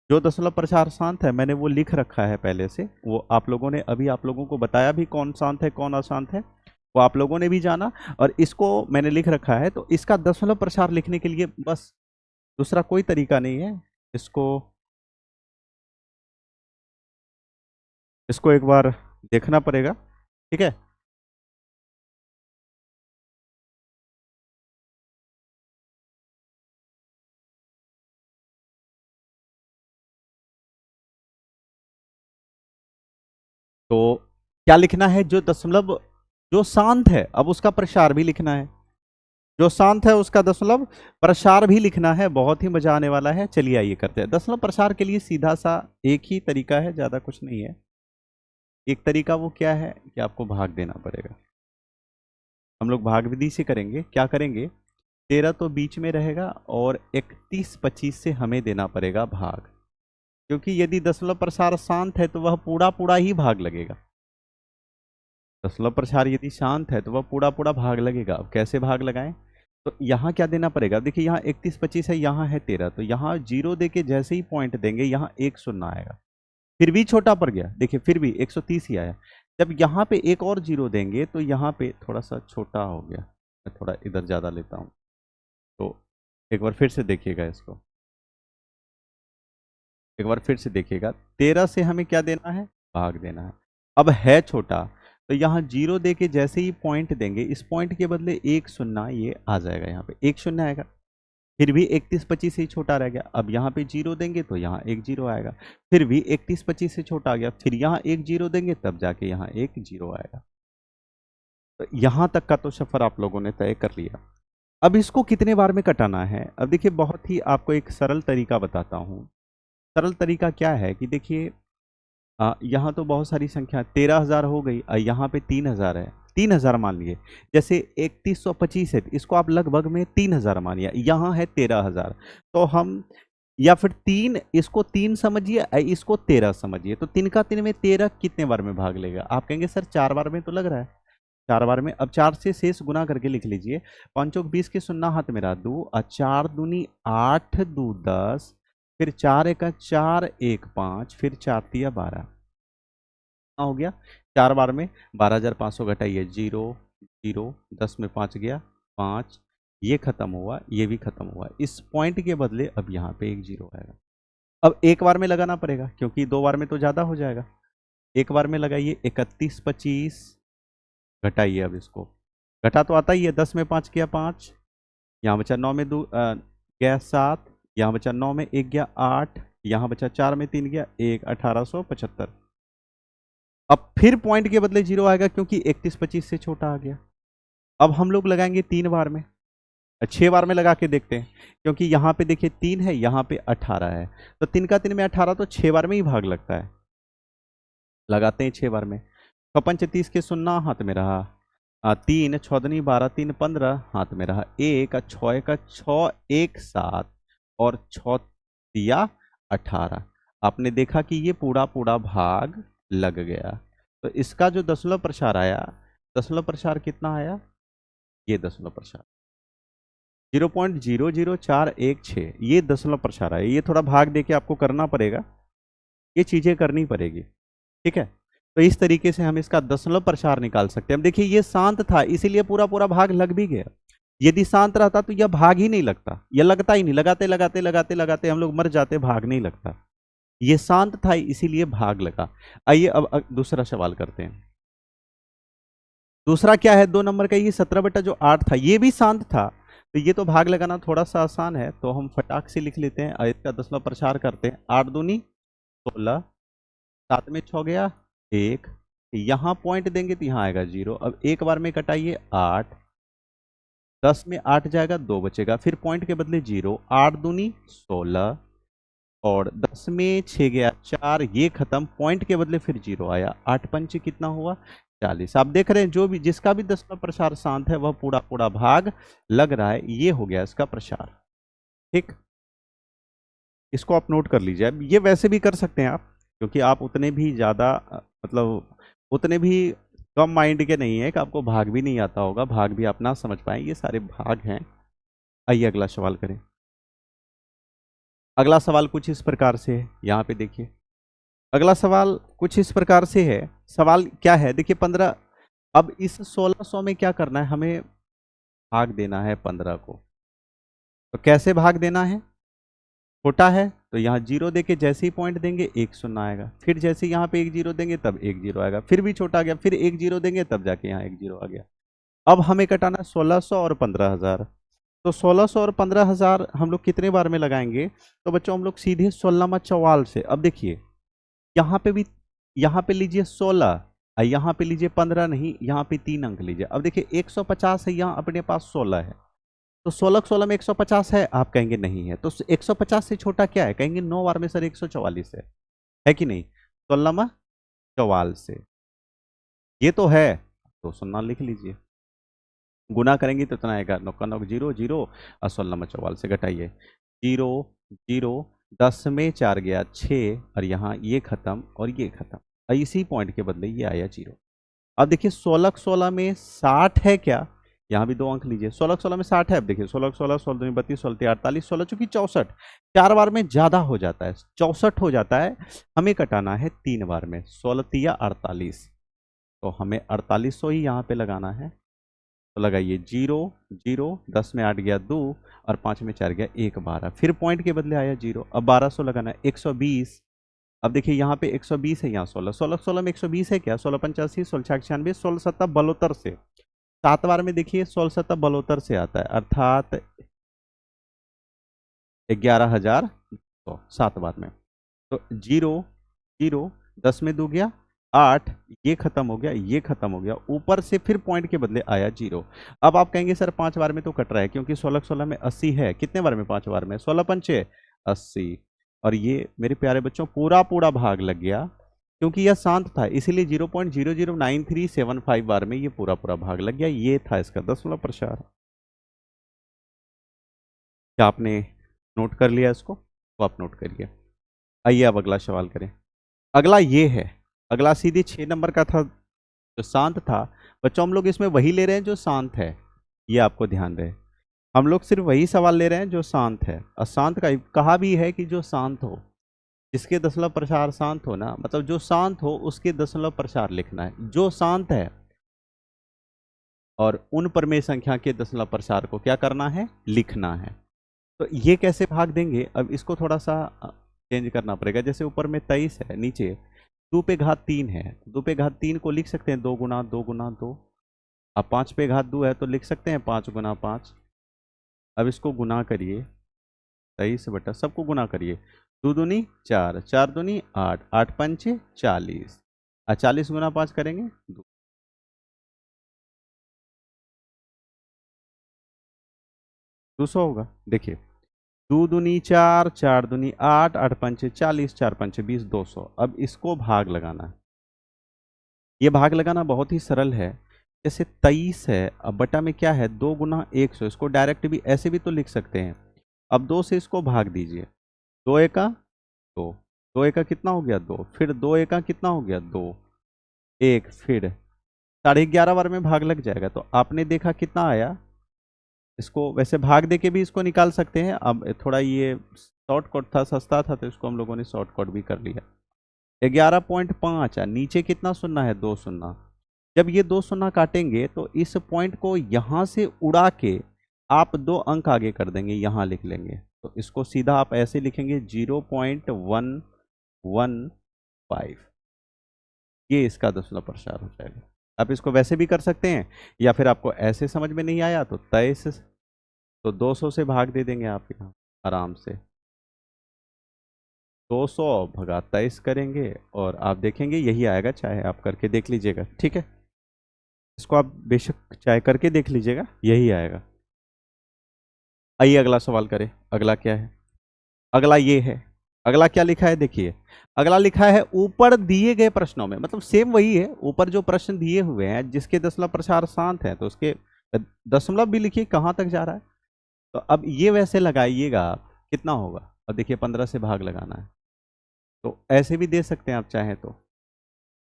जो दशमलव प्रसार शांत है, मैंने वो लिख रखा है पहले से। वो आप लोगों ने, अभी आप लोगों को बताया भी कौन शांत है कौन अशांत है, वो आप लोगों ने भी जाना, और इसको मैंने लिख रखा है। तो इसका दशमलव प्रसार लिखने के लिए बस दूसरा कोई तरीका नहीं है। इसको इसको एक बार देखना पड़ेगा, ठीक है। तो क्या लिखना है, जो दशमलव, जो शांत है, अब उसका प्रसार भी लिखना है। जो शांत है उसका दशमलव प्रसार भी लिखना है। बहुत ही मजा आने वाला है। चलिए आइए करते हैं। दशमलव प्रसार के लिए सीधा सा एक ही तरीका है, ज्यादा कुछ नहीं है। एक तरीका वो क्या है कि आपको भाग देना पड़ेगा। हम लोग भाग विधि से करेंगे। क्या करेंगे, 13 तो बीच में रहेगा और 31/25 से हमें देना पड़ेगा भाग, क्योंकि यदि दशमलव प्रसार शांत है तो वह पूरा पूरा ही भाग लगेगा। दशमलव प्रसार यदि शांत है तो वह पूरा पूरा भाग लगेगा। अब कैसे भाग लगाएं, तो यहाँ क्या देना पड़ेगा, देखिए यहाँ 31/25 है, यहाँ है 13, तो यहाँ 0 दे के जैसे ही पॉइंट देंगे यहाँ 1 शून्य आएगा, फिर भी छोटा पड़ गया, देखिए फिर भी 130 ही आया। जब यहाँ पे एक और 0 देंगे तो यहाँ पे थोड़ा सा छोटा हो गया, मैं थोड़ा इधर ज़्यादा लेता हूँ। तो एक बार फिर से देखिएगा इसको, एक बार फिर से देखिएगा, 13 से हमें क्या देना है, भाग देना है। अब है छोटा, तो यहाँ जीरो दे के जैसे ही पॉइंट देंगे, इस पॉइंट के बदले एक शून्य ये आ जाएगा, यहाँ पे एक शून्य आएगा। फिर भी 31-25 से ही छोटा रह गया। अब यहाँ पे जीरो देंगे तो यहाँ एक जीरो आएगा। फिर भी 31-25 से छोटा आ गया, फिर यहाँ एक जीरो देंगे तब जाके यहाँ एक जीरो आएगा। तो यहाँ तक का तो सफर आप लोगों ने तय कर लिया। अब इसको कितने बार में कटाना है? अब देखिए, बहुत ही आपको एक सरल तरीका बताता हूँ। सरल तरीका क्या है कि देखिए, यहाँ तो बहुत सारी संख्या 13,000 हो गई, यहाँ पे 3,000 है, 3,000 मान लिए। जैसे 3125 है, इसको आप लगभग में 3,000 मानिए, यहाँ है 13,000। तो हम, या फिर तीन, इसको 3 समझिए, इसको 13 समझिए। तो 3 का 3 में 13 कितने बार में भाग लेगा? आप कहेंगे सर 4 बार में तो लग रहा है, 4 बार में। अब 4 से शेष गुना करके लिख लीजिए। 5 चौक 20 के शून्य हाथ में रहा 2, 4 दूनी 8, 2 10, फिर 4 एक 4, 1 5, फिर 4 तिया 12 हो गया। 4 बार में 12,500 घटाइए, 0 0, 10 में 5 गया 5, ये खत्म हुआ, ये भी खत्म हुआ। इस पॉइंट के बदले अब यहाँ पे एक जीरो आएगा। अब एक बार में लगाना पड़ेगा, क्योंकि 2 बार में तो ज़्यादा हो जाएगा। एक बार में लगाइए, 3125 घटाइए। अब इसको घटा तो आता ही है, 10 में 5 गया 5, यहाँ बचा 9 में 2 गया 7, यहाँ बचा 9 में 1 गया 8, यहाँ बचा 4 में 3 गया 1, 1875। अब फिर पॉइंट के बदले जीरो आएगा, क्योंकि 3125 से छोटा आ गया। अब हम लोग लगाएंगे 3 बार में, 6 बार में लगा के देखते हैं, क्योंकि यहाँ पे देखिए 3 है, यहाँ पे 18 है। तो 3 का 3 में 18, तो 6 बार में ही भाग लगता है। लगाते हैं 6 बार में। 56 30 के शून्य हाथ में रहा, 3 6 12, 3 15 हाथ में रहा, 1 6 का 6, 1 7, और 6 तिया 18। आपने देखा कि ये पूरा पूरा भाग लग गया। तो इसका जो दशमलव प्रसार आया, दशमलव प्रसार कितना आया? ये दशमलव प्रसार 0.00416, ये दशमलव प्रसार आया। ये थोड़ा भाग देके आपको करना पड़ेगा, ये चीजें करनी पड़ेगी, ठीक है। तो इस तरीके से हम इसका दशमलव प्रसार निकाल सकते हैं। अब देखिए, ये शांत था, इसीलिए पूरा पूरा भाग लग भी गया। यदि शांत रहता तो यह भाग ही नहीं लगता, यह लगता ही नहीं। लगाते लगाते लगाते लगाते हम लोग मर जाते, भाग नहीं लगता। ये शांत था, इसीलिए भाग लगा। आइए अब दूसरा सवाल करते हैं। दूसरा क्या है? 2 नंबर का, ये 17/8 था, ये भी शांत था। तो ये तो भाग लगाना थोड़ा सा आसान है, तो हम फटाक से लिख लेते हैं। इसका दशमलव प्रसार करते हैं। 8 दूनी 16, 7 में 6 गया 1, यहाँ पॉइंट देंगे तो यहाँ आएगा 0। अब एक बार में कटाइए, 8, 10 में 8 जाएगा, 2 बचेगा, फिर पॉइंट के बदले 0। 8 दूनी 16, और 10 में 6 गया 4, ये खत्म, पॉइंट के बदले फिर 0 आया। 8 पंच कितना हुआ? 40। आप देख रहे हैं, जो भी जिसका भी दशमलव प्रसार शांत है वह पूरा पूरा भाग लग रहा है। ये हो गया इसका प्रसार, ठीक। इसको आप नोट कर लीजिए। ये वैसे भी कर सकते हैं आप, क्योंकि आप उतने भी ज़्यादा मतलब उतने भी कम माइंड के नहीं है कि आपको भाग भी नहीं आता होगा, भाग भी आप ना समझ पाए, ये सारे भाग हैं। आइए अगला सवाल करें। अगला सवाल कुछ इस प्रकार से है, यहाँ पे देखिए। अगला सवाल कुछ इस प्रकार से है। सवाल क्या है? देखिए 15। अब इस 1600 में क्या करना है? हमें भाग देना है 15 को। तो कैसे भाग देना है? छोटा है तो यहाँ 0 देके जैसे ही पॉइंट देंगे 1 शून्य आएगा, फिर जैसे यहाँ पे 1 0 देंगे तब 1 0 आएगा, फिर भी छोटा आ गया, फिर 1 0 देंगे तब जाके यहाँ 1 0 आ गया। अब हमें कटाना 1600 और 15,000। तो 1600 और 15,000 हम लोग कितने बार में लगाएंगे? तो बच्चों हम लोग सीधे 16 चौवाल से। अब देखिए, यहाँ पे भी, यहाँ पे लीजिए 16, यहाँ पे लीजिए 15, नहीं यहाँ पे 3 अंक लीजिए। अब देखिए 150 है, यहाँ अपने पास 16 है, तो 16 में 150 है? आप कहेंगे नहीं है। तो 150 से छोटा क्या है? कहेंगे 9 बार में सर 144 है कि नहीं? 16 चौवाल से ये तो है, तो 0 लिख लीजिए। गुना करेंगे तो इतना आएगा, 9 का 9 0 0, और 16 चौवाल से घटाइए, 0 0, 10 में 4 गया 6, और यहाँ ये खत्म और ये खत्म, और इसी पॉइंट के बदले ये आया 0। अब देखिए 16 में 60 है क्या? यहाँ भी 2 अंक लीजिए। 16 में 60 है। अब देखिए 16 16 16 32 16 48 16 चूंकि 64, 4 बार में ज्यादा हो जाता है, 64 हो जाता है। हमें कटाना है 3 बार में, 16 तिया 48, तो हमें 4800 ही यहाँ पे लगाना है। तो लगाइए 0 0, 10 में 8 गया 2, और 5 में 4 गया 1 12, फिर पॉइंट के बदले आया 0। अब 1200 लगाना है, 120, अब देखिए यहाँ पे 120 है, यहाँ 16, 16 16 में 120 है क्या, 16 85, 16 96, 16 सत्ता बलोत्तर से 7 बार में देखिए 16 सत्ता बलोत्तर से आता है, अर्थात 11,100 7 बार में। तो 0 0 10 में 2 गया 8, ये खत्म हो गया, ये खत्म हो गया, ऊपर से फिर पॉइंट के बदले आया 0। अब आप कहेंगे सर 5 बार में तो कट रहा है, क्योंकि 16 16 में 80 है, कितने बार में 5 बार में, 16 पंचे 80। और ये मेरे प्यारे बच्चों पूरा पूरा भाग लग गया, क्योंकि यह शांत था, इसीलिए 0.009375 बार में ये पूरा पूरा भाग लग गया। ये था इसका दशमलव प्रसार। क्या आपने नोट कर लिया इसको? तो आप नोट करिए। आइए अब अगला सवाल करें। अगला ये है, अगला सीधे 6 नंबर का था जो शांत था। बच्चों हम लोग इसमें वही ले रहे हैं जो शांत है, ये आपको ध्यान रहे। हम लोग सिर्फ वही सवाल ले रहे हैं जो शांत है। अशांत का कहा भी है कि जो शांत हो, जिसके दशमलव प्रसार शांत हो ना, मतलब जो शांत हो उसके दशमलव प्रसार लिखना है, जो शांत है। और उन प्रमेय संख्या के दशमलव प्रसार को क्या करना है, लिखना है। तो ये कैसे भाग देंगे, अब इसको थोड़ा सा चेंज करना पड़ेगा। जैसे ऊपर में 23 है, नीचे 2 पे घात 3 है, 2 पे घात 3 को लिख सकते हैं 2 गुना 2 गुना 2। अब 5 पे घात 2 है तो लिख सकते हैं 5 गुना 5। अब इसको गुना करिए, 23 बटा सबको गुना करिए, 2 दूनी 4, 4 दूनी 8, 8 पंचे 40, 40 गुना 5 करेंगे 200 होगा। देखिए 2 दूनी 4, 4 दूनी 8, 8 पंचे 40, 4 पंचे 20, 200। अब इसको भाग लगाना है। ये भाग लगाना बहुत ही सरल है। जैसे 23 है, अब बटा में क्या है 2 गुना 100, इसको डायरेक्ट भी ऐसे भी तो लिख सकते हैं। अब 2 से इसको भाग दीजिए, 2 एका 2, 2 एका कितना हो गया 2, फिर 2 एका कितना हो गया 2, 1, फिर 11.5 बार में भाग लग जाएगा। तो आपने देखा कितना आया। इसको वैसे भाग दे के भी इसको निकाल सकते हैं, अब थोड़ा ये शॉर्टकट था, सस्ता था, तो इसको हम लोगों ने शॉर्टकट भी कर लिया। 11.5, नीचे कितना शून्य है 2 शून्य। जब ये 2 शून्य काटेंगे तो इस पॉइंट को यहाँ से उड़ा के आप 2 अंक आगे कर देंगे, यहाँ लिख लेंगे। तो इसको सीधा आप ऐसे लिखेंगे 0.115। ये इसका दशमलव प्रसार हो जाएगा। आप इसको वैसे भी कर सकते हैं, या फिर आपको ऐसे समझ में नहीं आया तो 23, तो 200 से भाग दे देंगे आप यहाँ आराम से। 200 भगा 23 करेंगे और आप देखेंगे यही आएगा, चाहे आप करके देख लीजिएगा, ठीक है। इसको आप बेशक चाहे करके देख लीजिएगा, यही आएगा। आइए अगला सवाल करें। अगला क्या है, अगला ये है। अगला क्या लिखा है देखिए, अगला लिखा है ऊपर दिए गए प्रश्नों में, मतलब सेम वही है, ऊपर जो प्रश्न दिए हुए हैं जिसके दशमलव प्रसार शांत है तो उसके दशमलव भी लिखिए कहाँ तक जा रहा है। तो अब ये वैसे लगाइएगा कितना होगा। अब देखिए 15 से भाग लगाना है, तो ऐसे भी दे सकते हैं आप चाहें तो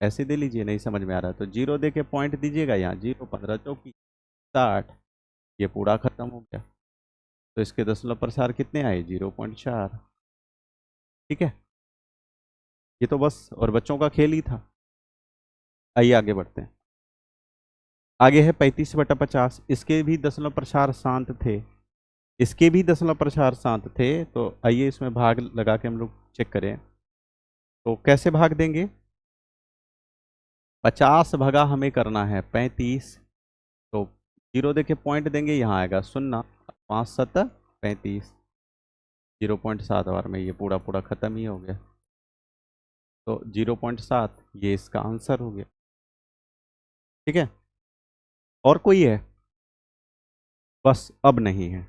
ऐसे दे लीजिए, नहीं समझ में आ रहा है तो 0 दे के पॉइंट दीजिएगा यहाँ, 0 15 चौकी 60, ये पूरा खत्म हो गया। तो इसके दशमलव प्रसार कितने आए 0.4। ठीक है, ये तो बस और बच्चों का खेल ही था। आइए आगे बढ़ते हैं। आगे है 35/50, इसके भी दशमलव प्रसार शांत थे, इसके भी दशमलव प्रसार शांत थे। तो आइए इसमें भाग लगा के हम लोग चेक करें, तो कैसे भाग देंगे। 50 भगा हमें करना है 35, तो 0 दे के पॉइंट देंगे, यहाँ आएगा 0, 5 7 35, 0.7 बार में ये पूरा पूरा खत्म ही हो गया। तो 0.7 ये इसका आंसर हो गया। ठीक है, और कोई है? बस अब नहीं है।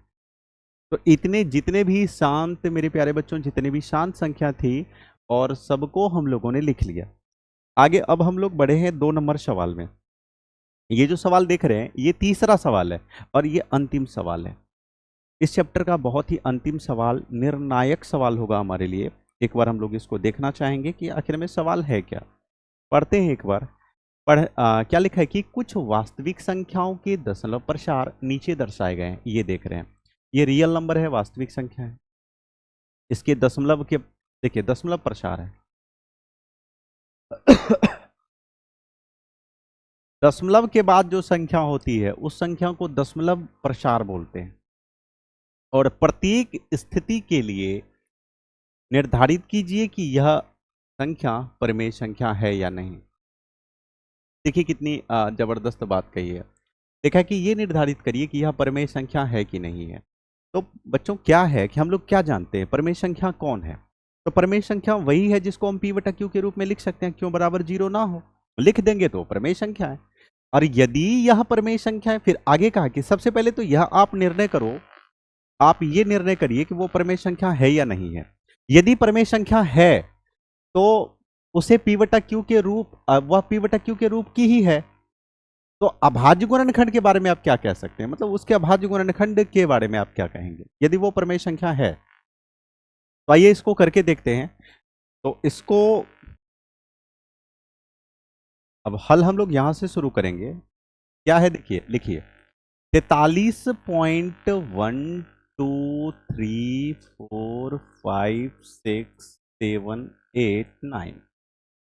तो इतने जितने भी शांत मेरे प्यारे बच्चों, जितने भी शांत संख्या थी और सबको हम लोगों ने लिख लिया। आगे अब हम लोग बढ़े हैं 2 नंबर सवाल में। ये जो सवाल देख रहे हैं ये तीसरा सवाल है और ये अंतिम सवाल है। इस चैप्टर का बहुत ही अंतिम सवाल, निर्णायक सवाल होगा हमारे लिए। एक बार हम लोग इसको देखना चाहेंगे कि आखिर में सवाल है क्या। पढ़ते हैं एक बार। क्या लिखा है कि कुछ वास्तविक संख्याओं के दशमलव प्रसार नीचे दर्शाए गए हैं। ये देख रहे हैं, ये रियल नंबर है, वास्तविक संख्या है, इसके दशमलव के देखिए दशमलव प्रसार है। दशमलव के बाद जो संख्या होती है उस संख्या को दशमलव प्रसार बोलते हैं। और प्रत्येक स्थिति के लिए निर्धारित कीजिए कि यह संख्या परिमेय संख्या है या नहीं। देखिए कितनी जबरदस्त बात कही है। देखा कि ये निर्धारित करिए कि यह परिमेय संख्या है कि नहीं है। तो बच्चों क्या है कि हम लोग क्या जानते हैं परिमेय संख्या कौन है। तो परिमेय संख्या वही है जिसको हम p बटा क्यू के रूप में लिख सकते हैं, क्यों बराबर 0 ना हो, लिख देंगे तो परिमेय संख्या है। और यदि यह परिमेय संख्या है, फिर आगे कहा कि सबसे पहले तो यह आप निर्णय करो, आप ये निर्णय करिए कि वो परिमेय संख्या है या नहीं है। यदि परिमेय संख्या है तो उसे p बटा क्यू के रूप, वह p बटा क्यू के रूप की ही है। तो अभाज्य गुणनखंड के बारे में आप क्या कह सकते हैं, मतलब उसके अभाज्य गुणनखंड के बारे में आप क्या कहेंगे यदि वो परिमेय संख्या है। तो आइए इसको करके देखते हैं। तो इसको अब हल हम लोग यहां से शुरू करेंगे। क्या है देखिए, लिखिए 43.1 2 3 4 5 6 7 8 9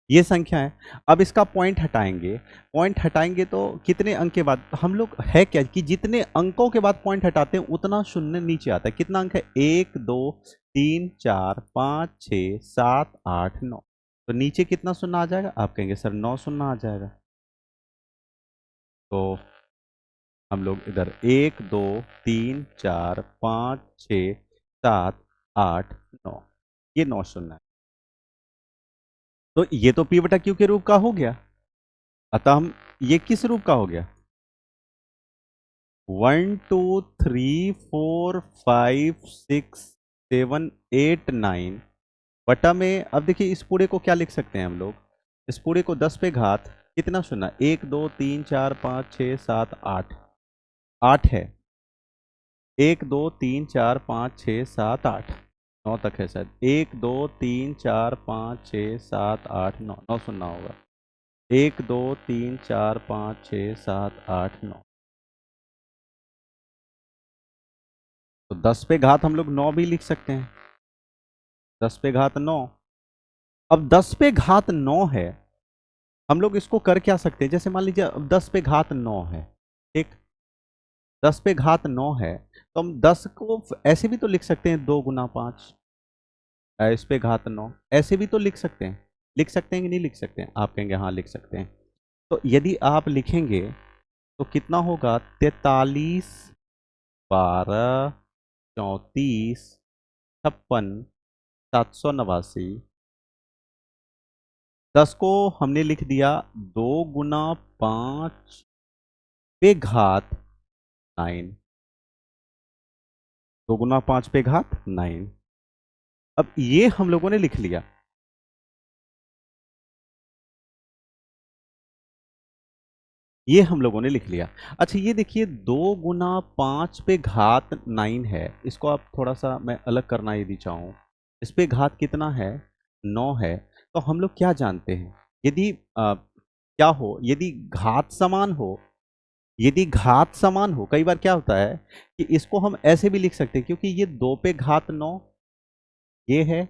ये संख्या है। अब इसका पॉइंट हटाएंगे, पॉइंट हटाएंगे तो कितने अंक के बाद हम लोग है क्या कि जितने अंकों के बाद पॉइंट हटाते हैं उतना शून्य नीचे आता है। कितना अंक है, 1 2 3 4 5 6 7 8 9। तो नीचे कितना शून्य आ जाएगा, आप कहेंगे सर 9 शून्य आ जाएगा। तो हम लोग इधर 1 2 3 4 5 6 7 8 9, ये 9 शून्य है। तो ये तो p बटा क्यू के रूप का हो गया। अतः हम ये किस रूप का हो गया, 1 2 3 4 5 6 7 8 9 बटा में। अब देखिए इस पूरे को क्या लिख सकते हैं हम लोग, इस पूरे को 10 पे घात कितना शून्य, 1 2 3 4 5 6 7 8, 8 है। 1 2 3 4 5 6 7 8, 9 तक है शायद। 1 2 3 4 5 6 7 8 9, 9 शून्य होगा। 1 2 3 4 5 6 7 8 9। तो 10 पे घात हम लोग 9 भी लिख सकते हैं, 10 पे घात 9। अब 10 पे घात 9 है, हम लोग इसको कर क्या सकते हैं, जैसे मान लीजिए अब 10 पे घात 9 है, ठीक, 10 पे घात 9 है तो हम 10 को ऐसे भी तो लिख सकते हैं 2 गुना 5, इस पे घात 9 ऐसे भी तो लिख सकते हैं। लिख सकते हैं कि नहीं लिख सकते हैं, आप कहेंगे हाँ लिख सकते हैं। तो यदि आप लिखेंगे तो कितना होगा, 43 12 34 56 789। 10 को हमने लिख दिया 2 गुना 5 पे घात 9, 2 गुना 5 पे घात 9। अब ये हम लोगों ने लिख लिया। ये हम लोगों ने लिख लिया। अच्छा ये देखिए 2 गुना 5 पे घात 9 है, इसको आप थोड़ा सा मैं अलग करना यदि चाहूँ, इस पे घात कितना है, 9 है। तो हम लोग क्या जानते हैं, यदि क्या हो, यदि घात समान हो, यदि घात समान हो, कई बार क्या होता है कि इसको हम ऐसे भी लिख सकते हैं, क्योंकि ये 2 पे घात 9 ये है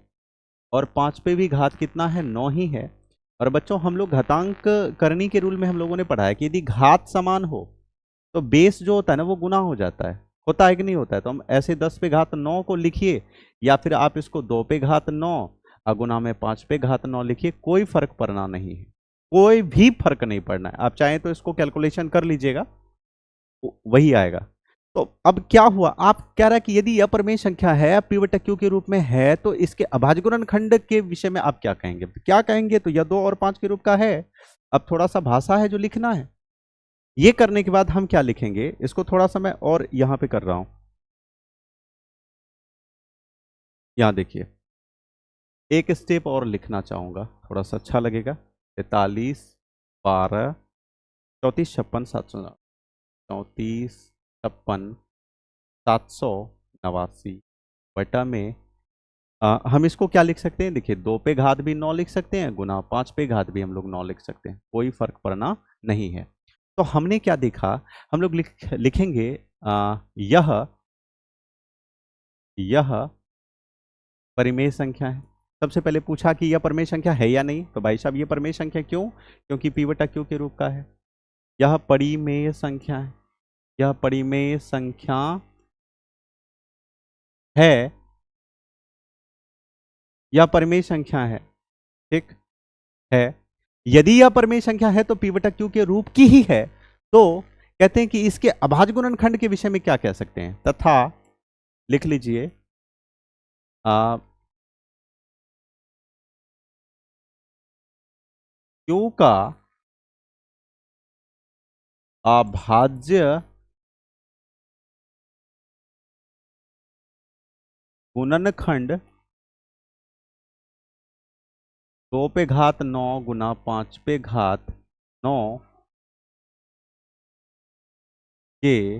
और 5 पे भी घात कितना है, 9 ही है। और बच्चों हम लोग घातांक करनी के रूल में हम लोगों ने पढ़ा है कि यदि घात समान हो तो बेस जो होता है ना वो गुना हो जाता है, होता है कि नहीं होता है। तो हम ऐसे 10 पे घात 9 को लिखिए, या फिर आप इसको 2 पे घात 9 गुना में 5 पे घात 9 लिखिए, कोई फर्क पड़ना नहीं है, कोई भी फर्क नहीं पड़ना है। आप चाहें तो इसको कैलकुलेशन कर लीजिएगा, वही आएगा। तो अब क्या हुआ, आप कह रहा है कि यदि अपरिमेय संख्या है, p बटा q के रूप में है, तो इसके अभाज्य गुणनखंड के विषय में आप क्या कहेंगे, क्या कहेंगे, तो यह 2 और 5 के रूप का है। अब थोड़ा सा भाषा है जो लिखना है, ये करने के बाद हम क्या लिखेंगे, इसको थोड़ा सा मैं और यहां पे कर रहा हूं। यहां देखिए एक स्टेप और लिखना चाहूंगा, थोड़ा सा अच्छा लगेगा। 43 12 34 56 700 34 56 789 बटा में हम इसको क्या लिख सकते हैं, देखिए 2 पे घात भी 9 लिख सकते हैं, गुना 5 पे घात भी हम लोग 9 लिख सकते हैं, कोई फर्क पड़ना नहीं है। तो हमने क्या देखा, हम लोग लिखेंगे यह परिमेय संख्या है। सबसे पहले पूछा कि यह परिमेय संख्या है या नहीं, तो भाई साहब ये परिमेय संख्या क्यों, क्योंकि p बटा q के रूप का है। यह परिमेय संख्या है, यह परिमेय संख्या है, यह परिमेय संख्या है। ठीक है। यदि यह परिमेय संख्या है तो p बटा q के रूप की ही है, तो कहते हैं कि इसके अभाज्य गुणनखंड के विषय में क्या कह सकते हैं, तथा लिख लीजिए q का अभाज्य गुणनखंड 2 पे घात 9 गुना 5 पे घात 9 के,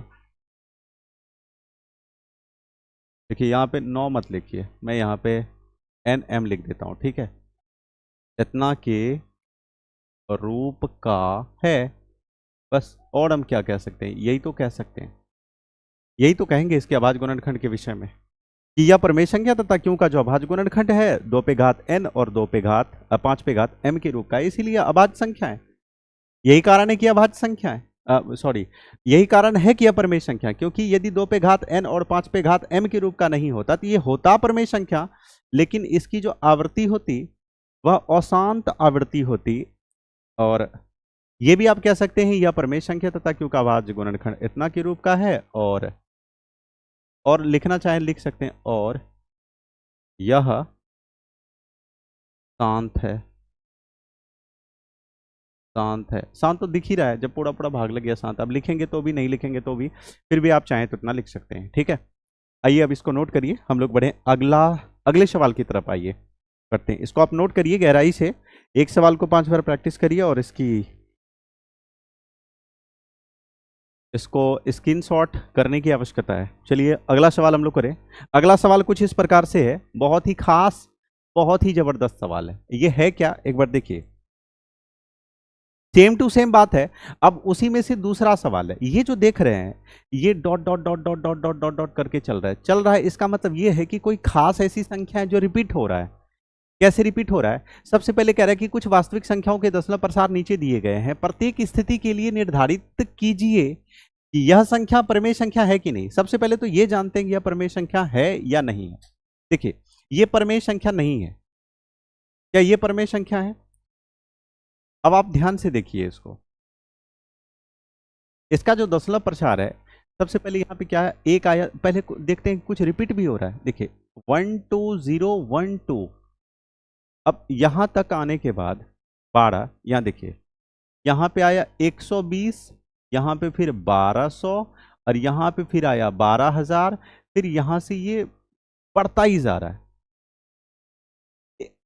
देखिए यहाँ पे 9 मत लिखिए, मैं यहाँ पे nm लिख देता हूँ, ठीक है, इतना के रूप का है। बस, और हम क्या कह सकते हैं, यही तो कह सकते हैं, यही तो कहेंगे इसके अभाज्य गुणनखंड के विषय में कि यह परिमेय संख्या तथा क्यों का जो अभाज्य गुणनखंड है 2 पे घात n और 2 पे घात 5 पे घात m के रूप का, इसीलिए अभाज्य संख्या है। यही कारण है कि अभाज्य संख्या है, सॉरी, यही कारण है कि यह परिमेय संख्या, क्योंकि यदि 2 पे घात n और 5 पे घात m के रूप का नहीं होता तो ये होता परिमेय संख्या, लेकिन इसकी जो आवृत्ति होती वह अशांत आवृत्ति होती। और ये भी आप कह सकते हैं यह परिमेय संख्या तथा क्यों का अभाज्य गुणनखंड इतना के रूप का है, और लिखना चाहें लिख सकते हैं, और यह शांत है। शांत है, शांत तो दिख ही रहा है, जब पूरा पूरा भाग लग गया शांत। अब लिखेंगे तो भी, नहीं लिखेंगे तो भी, फिर भी आप चाहें तो इतना लिख सकते हैं, ठीक है। आइए अब इसको नोट करिए, हम लोग बढ़े अगले सवाल की तरफ। आइए करते हैं इसको, आप नोट करिए गहराई से, एक सवाल को 5 बार प्रैक्टिस करिए और इसको स्क्रीनशॉट करने की आवश्यकता है। चलिए अगला सवाल हम लोग करें। अगला सवाल कुछ इस प्रकार से है, बहुत ही खास, बहुत ही जबरदस्त सवाल है। ये है क्या, एक बार देखिए, सेम टू सेम बात है। अब उसी में से दूसरा सवाल है, ये जो देख रहे हैं ये dot dot dot dot dot dot dot dot करके चल रहा है। इसका मतलब ये है कि कोई खास ऐसी संख्या है जो रिपीट हो रहा है। कैसे रिपीट हो रहा है, सबसे पहले कह रहा है कि कुछ वास्तविक संख्याओं के दशमलव प्रसार नीचे दिए गए हैं, प्रत्येक स्थिति के लिए निर्धारित कीजिए कि यह संख्या परिमेय संख्या है कि नहीं। सबसे पहले तो ये जानते हैं कि यह परिमेय संख्या है या नहीं है। देखिए ये परिमेय संख्या नहीं है, क्या ये परिमेय संख्या है? अब आप ध्यान से देखिए इसको, इसका जो दशमलव प्रसार है, सबसे पहले यहाँ पे क्या है, एक आया, पहले देखते हैं कुछ रिपीट भी हो रहा है। देखिए 1 2 0 1 2, अब यहां तक आने के बाद 12, यहां देखिए यहां पे आया 120, यहां पे फिर 1200, और यहां पे फिर आया 12,000, फिर यहां से ये बढ़ता ही जा रहा है,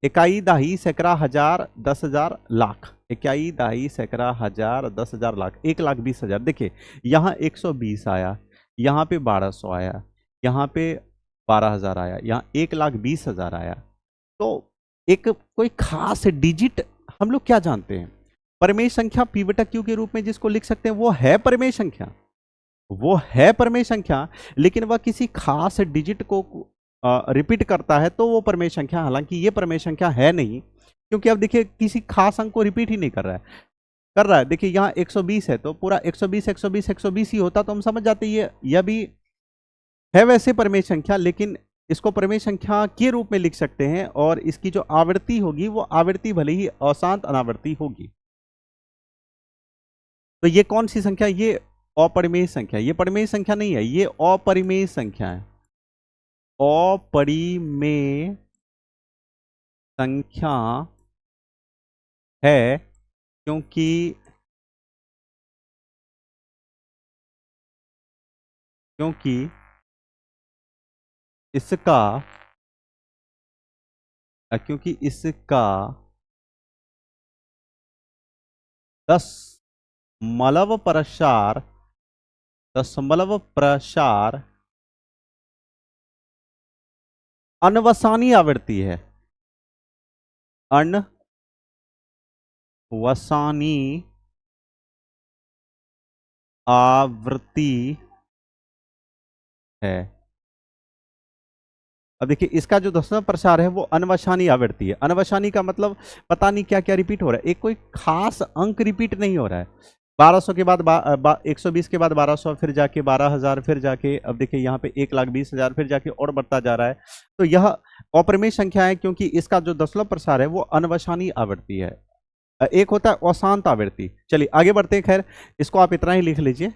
इकाई दहाई सैकड़ा हजार 10,000 लाख, इकाई दहाई सैकड़ा हजार 10,000 लाख, 1,20,000। देखिए यहाँ 120 आया, यहाँ पे 1200 आया, यहाँ पे 12,000 आया, यहाँ 1,20,000 आया। तो एक कोई खास डिजिट हम लोग क्या जानते हैं, परिमेय संख्या p बटा q के रूप में जिसको लिख सकते हैं वो है परिमेय संख्या, वो है परिमेय संख्या, लेकिन वह किसी खास डिजिट को रिपीट करता है तो वो परिमेय संख्या, हालांकि ये परिमेय संख्या है नहीं, क्योंकि अब देखिए किसी खास अंक को रिपीट ही नहीं कर रहा है। देखिए यहाँ 120 है तो पूरा 120 120 120 ही होता तो हम समझ जाते यह भी है वैसे परिमेय संख्या, लेकिन इसको परिमेय संख्या के रूप में लिख सकते हैं, और इसकी जो आवृत्ति होगी वो आवृत्ति भले ही अशांत अनावृत्ति होगी। तो ये कौन सी संख्या, ये अपरिमेय संख्या, ये परिमेय संख्या नहीं है, ये अपरिमेय संख्या है। अपरिमेय संख्या है क्योंकि इसका दशमलव प्रसार अनवसानी आवृत्ति है, अनवसानी आवृत्ति है। अब देखिए इसका जो दशमलव प्रसार है वो अनवसानी आवृत्ति है। अनवसानी का मतलब पता नहीं क्या क्या रिपीट हो रहा है, एक कोई खास अंक रिपीट नहीं हो रहा है। 1200 के बाद 120 के बाद 1200, फिर जाके 12,000, फिर जाके अब देखिए यहाँ पे 1,20,000, फिर जाके और बढ़ता जा रहा है। तो यह अपरिमेय संख्या है क्योंकि इसका जो दशमलव प्रसार है वो अनवसानी आवृत्ति है। एक होता है अशांत आवृत्ति। चलिए आगे बढ़ते हैं। खैर इसको आप इतना ही लिख लीजिए।